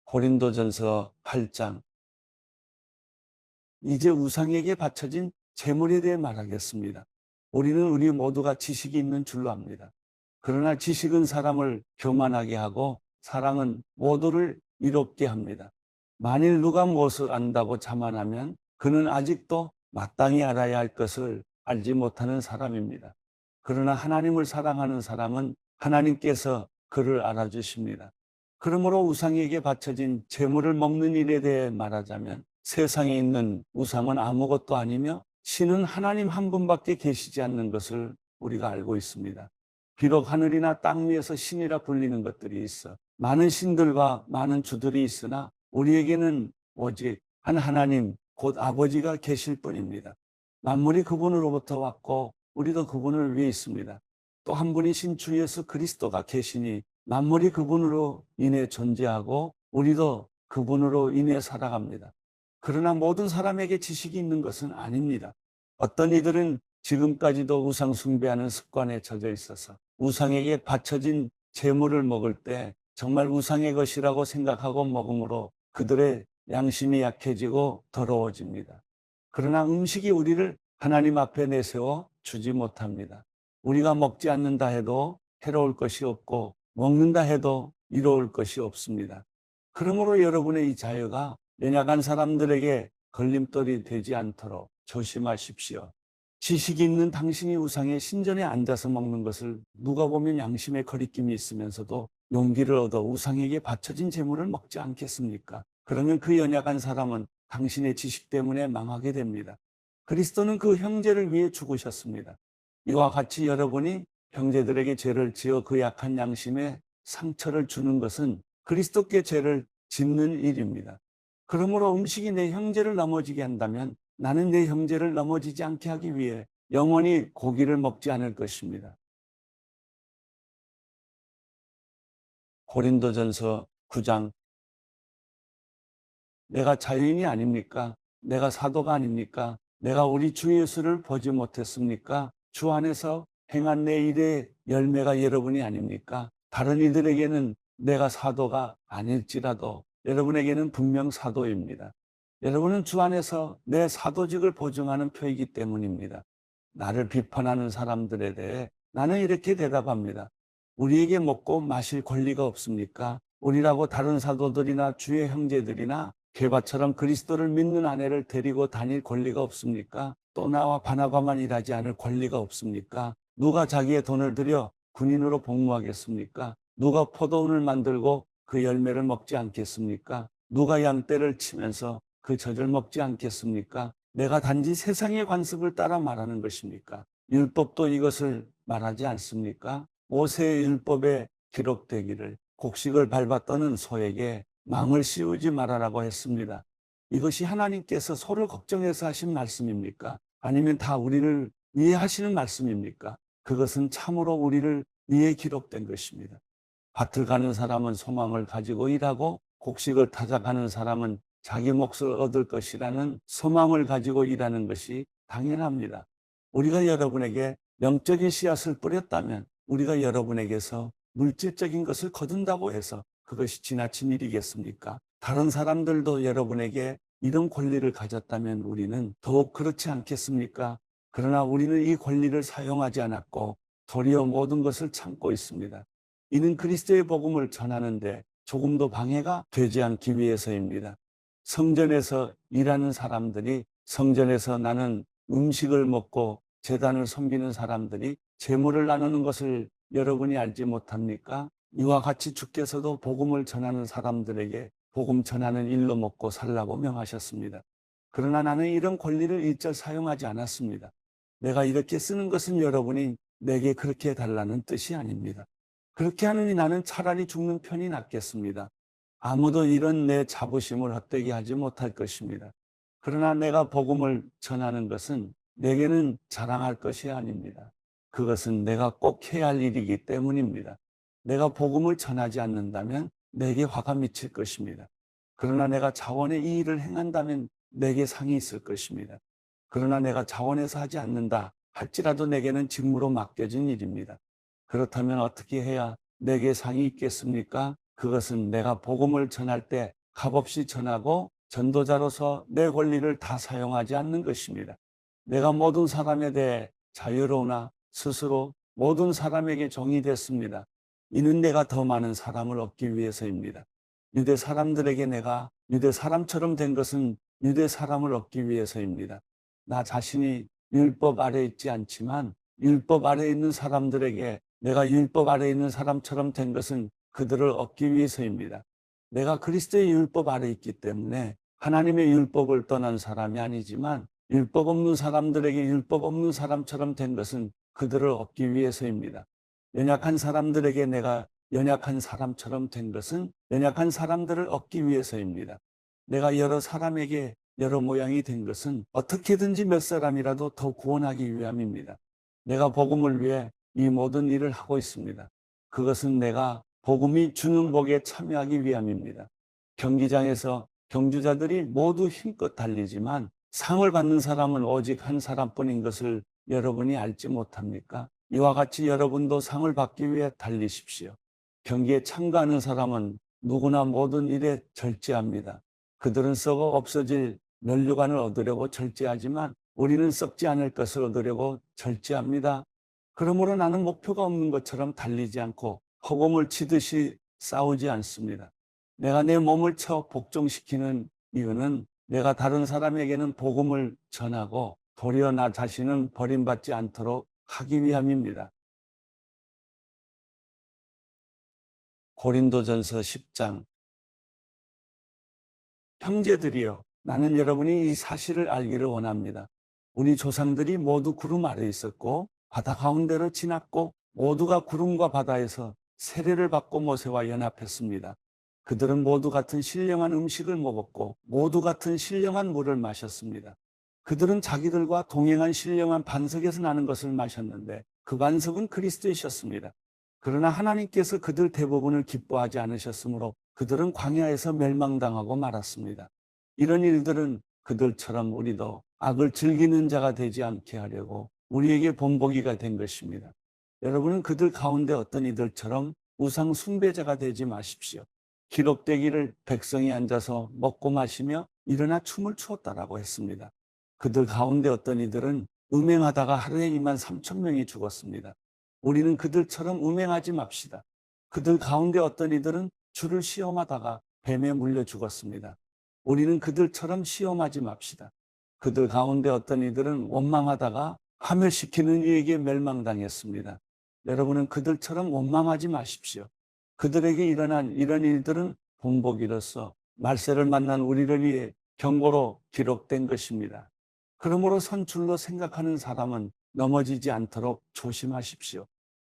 고린도전서 8장. 이제 우상에게 바쳐진 제물에 대해 말하겠습니다. 우리는 우리 모두가 지식이 있는 줄로 압니다. 그러나 지식은 사람을 교만하게 하고 사랑은 모두를 이롭게 합니다. 만일 누가 무엇을 안다고 자만하면 그는 아직도 마땅히 알아야 할 것을 알지 못하는 사람입니다. 그러나 하나님을 사랑하는 사람은 하나님께서 그를 알아주십니다. 그러므로 우상에게 바쳐진 제물을 먹는 일에 대해 말하자면 세상에 있는 우상은 아무것도 아니며 신은 하나님 한 분밖에 계시지 않는 것을 우리가 알고 있습니다. 비록 하늘이나 땅 위에서 신이라 불리는 것들이 있어 많은 신들과 많은 주들이 있으나 우리에게는 오직 한 하나님 곧 아버지가 계실 뿐입니다. 만물이 그분으로부터 왔고 우리도 그분을 위해 있습니다. 또 한 분이신 주 예수 그리스도가 계시니 만물이 그분으로 인해 존재하고 우리도 그분으로 인해 살아갑니다. 그러나 모든 사람에게 지식이 있는 것은 아닙니다. 어떤 이들은 지금까지도 우상 숭배하는 습관에 젖어 있어서 우상에게 바쳐진 제물을 먹을 때 정말 우상의 것이라고 생각하고 먹음으로 그들의 양심이 약해지고 더러워집니다. 그러나 음식이 우리를 하나님 앞에 내세워 주지 못합니다. 우리가 먹지 않는다 해도 해로울 것이 없고 먹는다 해도 이로울 것이 없습니다. 그러므로 여러분의 이 자유가 연약한 사람들에게 걸림돌이 되지 않도록 조심하십시오. 지식이 있는 당신이 우상의 신전에 앉아서 먹는 것을 누가 보면 양심의 거리낌이 있으면서도 용기를 얻어 우상에게 바쳐진 제물을 먹지 않겠습니까? 그러면 그 연약한 사람은 당신의 지식 때문에 망하게 됩니다. 그리스도는 그 형제를 위해 죽으셨습니다. 이와 같이 여러분이 형제들에게 죄를 지어 그 약한 양심에 상처를 주는 것은 그리스도께 죄를 짓는 일입니다. 그러므로 음식이 내 형제를 넘어지게 한다면 나는 내 형제를 넘어지지 않게 하기 위해 영원히 고기를 먹지 않을 것입니다. 고린도전서 9장. 내가 자유인이 아닙니까? 내가 사도가 아닙니까? 내가 우리 주 예수를 보지 못했습니까? 주 안에서 행한 내 일의 열매가 여러분이 아닙니까? 다른 이들에게는 내가 사도가 아닐지라도 여러분에게는 분명 사도입니다. 여러분은 주 안에서 내 사도직을 보증하는 표이기 때문입니다. 나를 비판하는 사람들에 대해 나는 이렇게 대답합니다. 우리에게 먹고 마실 권리가 없습니까? 우리라고 다른 사도들이나 주의 형제들이나 게바처럼 그리스도를 믿는 아내를 데리고 다닐 권리가 없습니까? 또 나와 바나바만 일하지 않을 권리가 없습니까? 누가 자기의 돈을 들여 군인으로 복무하겠습니까? 누가 포도원을 만들고 그 열매를 먹지 않겠습니까? 누가 양떼를 치면서 그 젖을 먹지 않겠습니까? 내가 단지 세상의 관습을 따라 말하는 것입니까? 율법도 이것을 말하지 않습니까? 모세의 율법에 기록되기를 곡식을 밟아 떠는 소에게 망을 씌우지 말아라고 했습니다. 이것이 하나님께서 소를 걱정해서 하신 말씀입니까? 아니면 다 우리를 위해 하시는 말씀입니까? 그것은 참으로 우리를 위해 기록된 것입니다. 밭을 가는 사람은 소망을 가지고 일하고 곡식을 타작하는 사람은 자기 몫을 얻을 것이라는 소망을 가지고 일하는 것이 당연합니다. 우리가 여러분에게 영적인 씨앗을 뿌렸다면 우리가 여러분에게서 물질적인 것을 거둔다고 해서 그것이 지나친 일이겠습니까? 다른 사람들도 여러분에게 이런 권리를 가졌다면 우리는 더욱 그렇지 않겠습니까? 그러나 우리는 이 권리를 사용하지 않았고 도리어 모든 것을 참고 있습니다. 이는 그리스도의 복음을 전하는데 조금도 방해가 되지 않기 위해서입니다. 성전에서 일하는 사람들이 성전에서 나는 음식을 먹고 제단을 섬기는 사람들이 재물을 나누는 것을 여러분이 알지 못합니까? 이와 같이 주께서도 복음을 전하는 사람들에게 복음 전하는 일로 먹고 살라고 명하셨습니다. 그러나 나는 이런 권리를 일절 사용하지 않았습니다. 내가 이렇게 쓰는 것은 여러분이 내게 그렇게 해달라는 뜻이 아닙니다. 그렇게 하느니 나는 차라리 죽는 편이 낫겠습니다. 아무도 이런 내 자부심을 헛되게 하지 못할 것입니다. 그러나 내가 복음을 전하는 것은 내게는 자랑할 것이 아닙니다. 그것은 내가 꼭 해야 할 일이기 때문입니다. 내가 복음을 전하지 않는다면 내게 화가 미칠 것입니다. 그러나 내가 자원의 이 일을 행한다면 내게 상이 있을 것입니다. 그러나 내가 자원해서 하지 않는다 할지라도 내게는 직무로 맡겨진 일입니다. 그렇다면 어떻게 해야 내게 상이 있겠습니까? 그것은 내가 복음을 전할 때 값없이 전하고 전도자로서 내 권리를 다 사용하지 않는 것입니다. 내가 모든 사람에 대해 자유로우나 스스로 모든 사람에게 종이 됐습니다. 이는 내가 더 많은 사람을 얻기 위해서입니다. 유대 사람들에게 내가 유대 사람처럼 된 것은 유대 사람을 얻기 위해서입니다. 나 자신이 율법 아래 있지 않지만 율법 아래 있는 사람들에게 내가 율법 아래 있는 사람처럼 된 것은 그들을 얻기 위해서입니다. 내가 그리스도의 율법 아래 있기 때문에 하나님의 율법을 떠난 사람이 아니지만 율법 없는 사람들에게 율법 없는 사람처럼 된 것은 그들을 얻기 위해서입니다. 연약한 사람들에게 내가 연약한 사람처럼 된 것은 연약한 사람들을 얻기 위해서입니다. 내가 여러 사람에게 여러 모양이 된 것은 어떻게든지 몇 사람이라도 더 구원하기 위함입니다. 내가 복음을 위해 이 모든 일을 하고 있습니다. 그것은 내가 복음이 주는 복에 참여하기 위함입니다. 경기장에서 경주자들이 모두 힘껏 달리지만 상을 받는 사람은 오직 한 사람뿐인 것을 여러분이 알지 못합니까? 이와 같이 여러분도 상을 받기 위해 달리십시오. 경기에 참가하는 사람은 누구나 모든 일에 절제합니다. 그들은 썩어 없어질 면류관을 얻으려고 절제하지만 우리는 썩지 않을 것을 얻으려고 절제합니다. 그러므로 나는 목표가 없는 것처럼 달리지 않고 허공을 치듯이 싸우지 않습니다. 내가 내 몸을 쳐 복종시키는 이유는 내가 다른 사람에게는 복음을 전하고 도리어 나 자신은 버림받지 않도록 하기 위함입니다. 고린도전서 10장. 형제들이여, 나는 여러분이 이 사실을 알기를 원합니다. 우리 조상들이 모두 구름 아래 있었고 바다 가운데로 지났고 모두가 구름과 바다에서 세례를 받고 모세와 연합했습니다. 그들은 모두 같은 신령한 음식을 먹었고 모두 같은 신령한 물을 마셨습니다. 그들은 자기들과 동행한 신령한 반석에서 나는 것을 마셨는데 그 반석은 그리스도이셨습니다. 그러나 하나님께서 그들 대부분을 기뻐하지 않으셨으므로 그들은 광야에서 멸망당하고 말았습니다. 이런 일들은 그들처럼 우리도 악을 즐기는 자가 되지 않게 하려고 우리에게 본보기가 된 것입니다. 여러분은 그들 가운데 어떤 이들처럼 우상 숭배자가 되지 마십시오. 기록되기를 백성이 앉아서 먹고 마시며 일어나 춤을 추었다라고 했습니다. 그들 가운데 어떤 이들은 음행하다가 하루에 2만 3천 명이 죽었습니다. 우리는 그들처럼 음행하지 맙시다. 그들 가운데 어떤 이들은 주를 시험하다가 뱀에 물려 죽었습니다. 우리는 그들처럼 시험하지 맙시다. 그들 가운데 어떤 이들은 원망하다가 파멸시키는 이에게 멸망당했습니다. 여러분은 그들처럼 원망하지 마십시오. 그들에게 일어난 이런 일들은 본보기로서 말세를 만난 우리를 위해 경고로 기록된 것입니다. 그러므로 선줄로 생각하는 사람은 넘어지지 않도록 조심하십시오.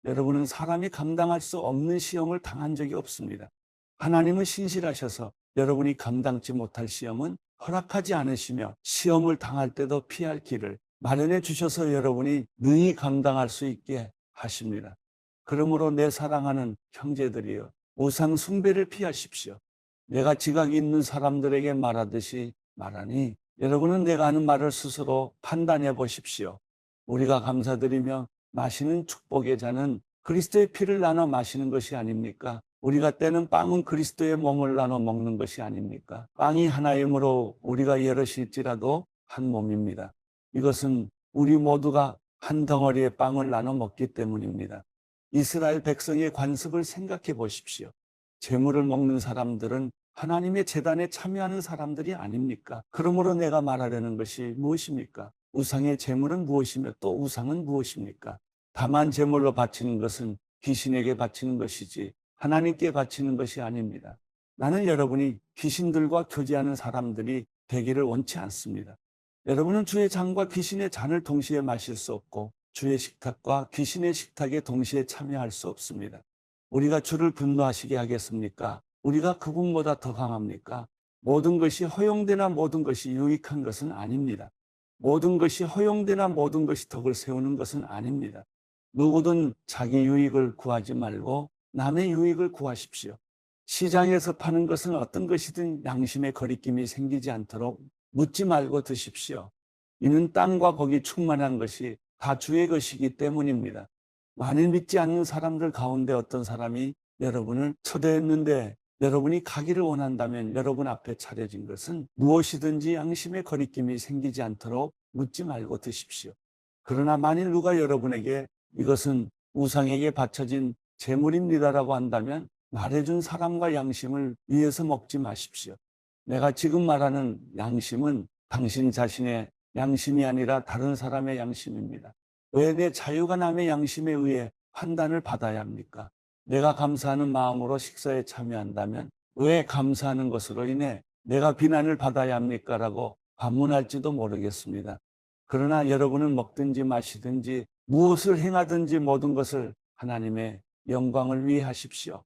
여러분은 사람이 감당할 수 없는 시험을 당한 적이 없습니다. 하나님은 신실하셔서 여러분이 감당치 못할 시험은 허락하지 않으시며 시험을 당할 때도 피할 길을 마련해 주셔서 여러분이 능히 감당할 수 있게 하십니다. 그러므로 내 사랑하는 형제들이여, 우상 숭배를 피하십시오. 내가 지각이 있는 사람들에게 말하듯이 말하니 여러분은 내가 하는 말을 스스로 판단해 보십시오. 우리가 감사드리며 마시는 축복의 잔은 그리스도의 피를 나눠 마시는 것이 아닙니까? 우리가 떼는 빵은 그리스도의 몸을 나눠 먹는 것이 아닙니까? 빵이 하나이므로 우리가 여럿일지라도 한 몸입니다. 이것은 우리 모두가 한 덩어리의 빵을 나눠 먹기 때문입니다. 이스라엘 백성의 관습을 생각해 보십시오. 재물을 먹는 사람들은 하나님의 제단에 참여하는 사람들이 아닙니까? 그러므로 내가 말하려는 것이 무엇입니까? 우상의 제물은 무엇이며 또 우상은 무엇입니까? 다만 제물로 바치는 것은 귀신에게 바치는 것이지 하나님께 바치는 것이 아닙니다. 나는 여러분이 귀신들과 교제하는 사람들이 되기를 원치 않습니다. 여러분은 주의 잔과 귀신의 잔을 동시에 마실 수 없고 주의 식탁과 귀신의 식탁에 동시에 참여할 수 없습니다. 우리가 주를 분노하시게 하겠습니까? 우리가 그분보다 더 강합니까? 모든 것이 허용되나 모든 것이 유익한 것은 아닙니다. 모든 것이 허용되나 모든 것이 덕을 세우는 것은 아닙니다. 누구든 자기 유익을 구하지 말고 남의 유익을 구하십시오. 시장에서 파는 것은 어떤 것이든 양심의 거리낌이 생기지 않도록 묻지 말고 드십시오. 이는 땅과 거기 충만한 것이 다 주의 것이기 때문입니다. 만일 믿지 않는 사람들 가운데 어떤 사람이 여러분을 초대했는데 여러분이 가기를 원한다면 여러분 앞에 차려진 것은 무엇이든지 양심의 거리낌이 생기지 않도록 묻지 말고 드십시오. 그러나 만일 누가 여러분에게 이것은 우상에게 바쳐진 제물입니다라고 한다면 말해준 사람과 양심을 위해서 먹지 마십시오. 내가 지금 말하는 양심은 당신 자신의 양심이 아니라 다른 사람의 양심입니다. 왜 내 자유가 남의 양심에 의해 판단을 받아야 합니까? 내가 감사하는 마음으로 식사에 참여한다면 왜 감사하는 것으로 인해 내가 비난을 받아야 합니까? 라고 반문할지도 모르겠습니다. 그러나 여러분은 먹든지 마시든지 무엇을 행하든지 모든 것을 하나님의 영광을 위해 하십시오.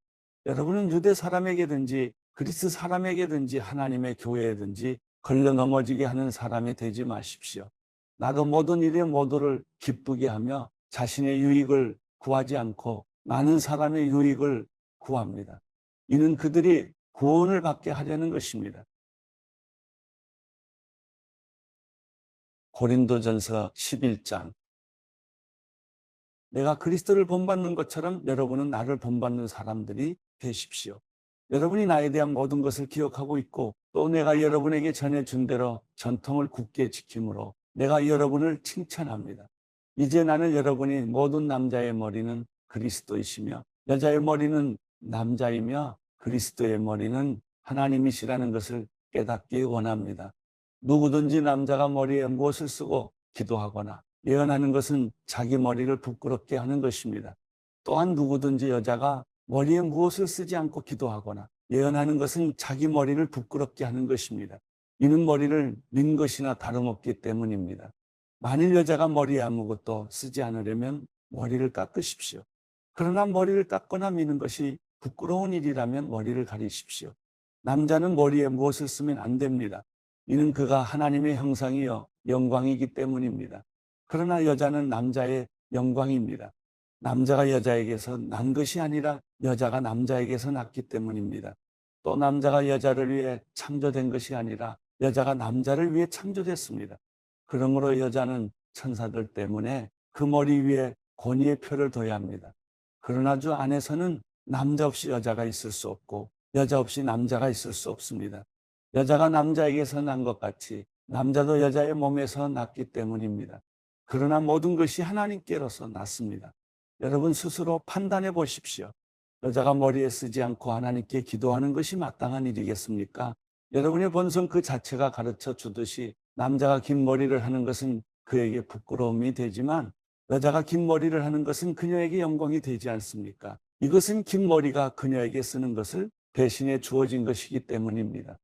여러분은 유대 사람에게든지 그리스 사람에게든지 하나님의 교회에든지 걸려 넘어지게 하는 사람이 되지 마십시오. 나도 모든 일에 모두를 기쁘게 하며 자신의 유익을 구하지 않고 많은 사람의 유익을 구합니다. 이는 그들이 구원을 받게 하려는 것입니다. 고린도전서 11장. 내가 그리스도를 본받는 것처럼 여러분은 나를 본받는 사람들이 되십시오. 여러분이 나에 대한 모든 것을 기억하고 있고 또 내가 여러분에게 전해준 대로 전통을 굳게 지킴으로 내가 여러분을 칭찬합니다. 이제 나는 여러분이 모든 남자의 머리는 그리스도이시며 여자의 머리는 남자이며 그리스도의 머리는 하나님이시라는 것을 깨닫기 원합니다. 누구든지 남자가 머리에 무엇을 쓰고 기도하거나 예언하는 것은 자기 머리를 부끄럽게 하는 것입니다. 또한 누구든지 여자가 머리에 무엇을 쓰지 않고 기도하거나 예언하는 것은 자기 머리를 부끄럽게 하는 것입니다. 이는 머리를 민 것이나 다름없기 때문입니다. 만일 여자가 머리에 아무것도 쓰지 않으려면 머리를 깎으십시오. 그러나 머리를 깎거나 미는 것이 부끄러운 일이라면 머리를 가리십시오. 남자는 머리에 무엇을 쓰면 안 됩니다. 이는 그가 하나님의 형상이요 영광이기 때문입니다. 그러나 여자는 남자의 영광입니다. 남자가 여자에게서 난 것이 아니라 여자가 남자에게서 났기 때문입니다. 또 남자가 여자를 위해 창조된 것이 아니라 여자가 남자를 위해 창조됐습니다. 그러므로 여자는 천사들 때문에 그 머리 위에 권위의 표를 둬야 합니다. 그러나 주 안에서는 남자 없이 여자가 있을 수 없고 여자 없이 남자가 있을 수 없습니다. 여자가 남자에게서 난 것 같이 남자도 여자의 몸에서 났기 때문입니다. 그러나 모든 것이 하나님께로서 났습니다. 여러분 스스로 판단해 보십시오. 여자가 머리에 쓰지 않고 하나님께 기도하는 것이 마땅한 일이겠습니까? 여러분의 본성 그 자체가 가르쳐 주듯이 남자가 긴 머리를 하는 것은 그에게 부끄러움이 되지만 여자가 긴 머리를 하는 것은 그녀에게 영광이 되지 않습니까? 이것은 긴 머리가 그녀에게 쓰는 것을 대신해 주어진 것이기 때문입니다.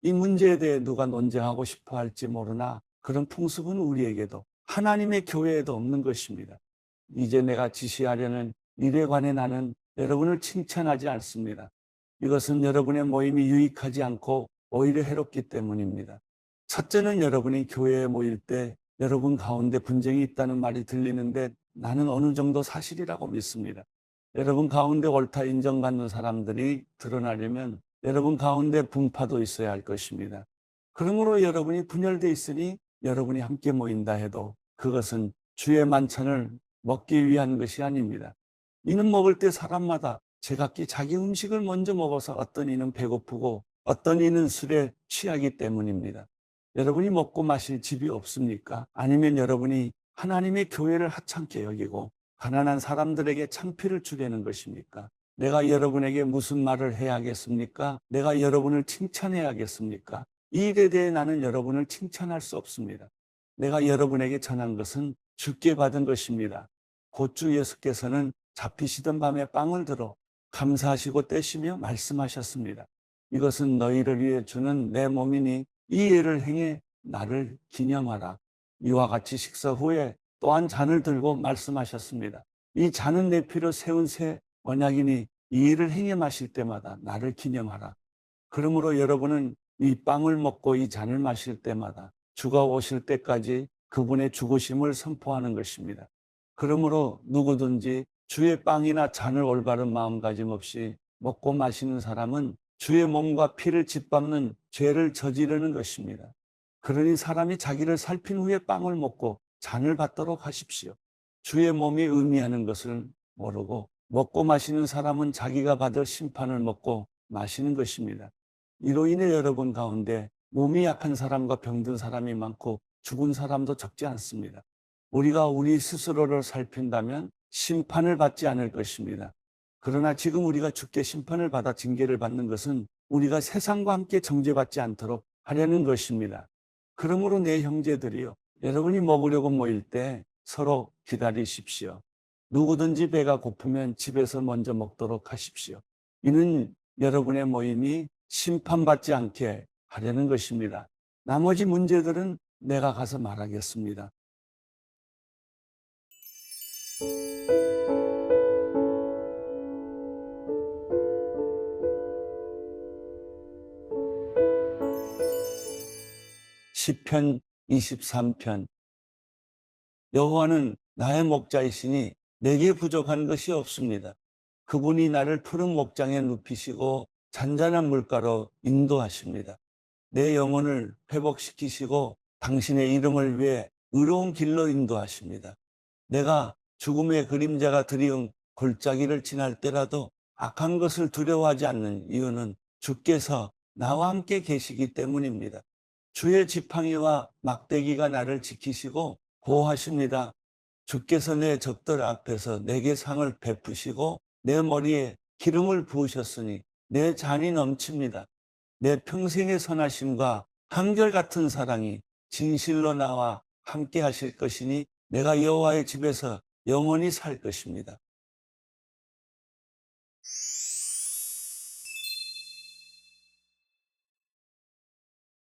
이 문제에 대해 누가 논쟁하고 싶어 할지 모르나 그런 풍습은 우리에게도 하나님의 교회에도 없는 것입니다. 이제 내가 지시하려는 일에 관해 나는 여러분을 칭찬하지 않습니다. 이것은 여러분의 모임이 유익하지 않고 오히려 해롭기 때문입니다. 첫째는 여러분이 교회에 모일 때 여러분 가운데 분쟁이 있다는 말이 들리는데 나는 어느 정도 사실이라고 믿습니다. 여러분 가운데 옳다 인정받는 사람들이 드러나려면 여러분 가운데 분파도 있어야 할 것입니다. 그러므로 여러분이 분열되어 있으니 여러분이 함께 모인다 해도 그것은 주의 만찬을 먹기 위한 것이 아닙니다. 이는 먹을 때 사람마다 제각기 자기 음식을 먼저 먹어서 어떤 이는 배고프고 어떤 이는 술에 취하기 때문입니다. 여러분이 먹고 마실 집이 없습니까? 아니면 여러분이 하나님의 교회를 하찮게 여기고 가난한 사람들에게 창피를 주려는 것입니까? 내가 여러분에게 무슨 말을 해야겠습니까? 내가 여러분을 칭찬해야겠습니까? 이 일에 대해 나는 여러분을 칭찬할 수 없습니다. 내가 여러분에게 전한 것은 주께 받은 것입니다. 곧 주 예수께서는 잡히시던 밤에 빵을 들어 감사하시고 떼시며 말씀하셨습니다. 이것은 너희를 위해 주는 내 몸이니 이 일을 행해 나를 기념하라. 이와 같이 식사 후에 또한 잔을 들고 말씀하셨습니다. 이 잔은 내 피로 세운 새 언약이니 이 일을 행해 마실 때마다 나를 기념하라. 그러므로 여러분은 이 빵을 먹고 이 잔을 마실 때마다 주가 오실 때까지 그분의 죽으심을 선포하는 것입니다. 그러므로 누구든지 주의 빵이나 잔을 올바른 마음가짐 없이 먹고 마시는 사람은 주의 몸과 피를 짓밟는 죄를 저지르는 것입니다. 그러니 사람이 자기를 살핀 후에 빵을 먹고 잔을 받도록 하십시오. 주의 몸이 의미하는 것을 모르고 먹고 마시는 사람은 자기가 받을 심판을 먹고 마시는 것입니다. 이로 인해 여러분 가운데 몸이 약한 사람과 병든 사람이 많고 죽은 사람도 적지 않습니다. 우리가 우리 스스로를 살핀다면 심판을 받지 않을 것입니다. 그러나 지금 우리가 죽게 심판을 받아 징계를 받는 것은 우리가 세상과 함께 정죄받지 않도록 하려는 것입니다. 그러므로 내 형제들이요, 여러분이 먹으려고 모일 때 서로 기다리십시오. 누구든지 배가 고프면 집에서 먼저 먹도록 하십시오. 이는 여러분의 모임이 심판받지 않게 하려는 것입니다. 나머지 문제들은 내가 가서 말하겠습니다. 시편 23편. 여호와는 나의 목자이시니 내게 부족한 것이 없습니다. 그분이 나를 푸른 목장에 눕히시고 잔잔한 물가로 인도하십니다. 내 영혼을 회복시키시고 당신의 이름을 위해 의로운 길로 인도하십니다. 내가 죽음의 그림자가 드리운 골짜기를 지날 때라도 악한 것을 두려워하지 않는 이유는 주께서 나와 함께 계시기 때문입니다. 주의 지팡이와 막대기가 나를 지키시고 보호하십니다. 주께서 내 적들 앞에서 내게 상을 베푸시고 내 머리에 기름을 부으셨으니 내 잔이 넘칩니다. 내 평생의 선하심과 한결같은 사랑이 진실로 나와 함께 하실 것이니 내가 여호와의 집에서 영원히 살 것입니다.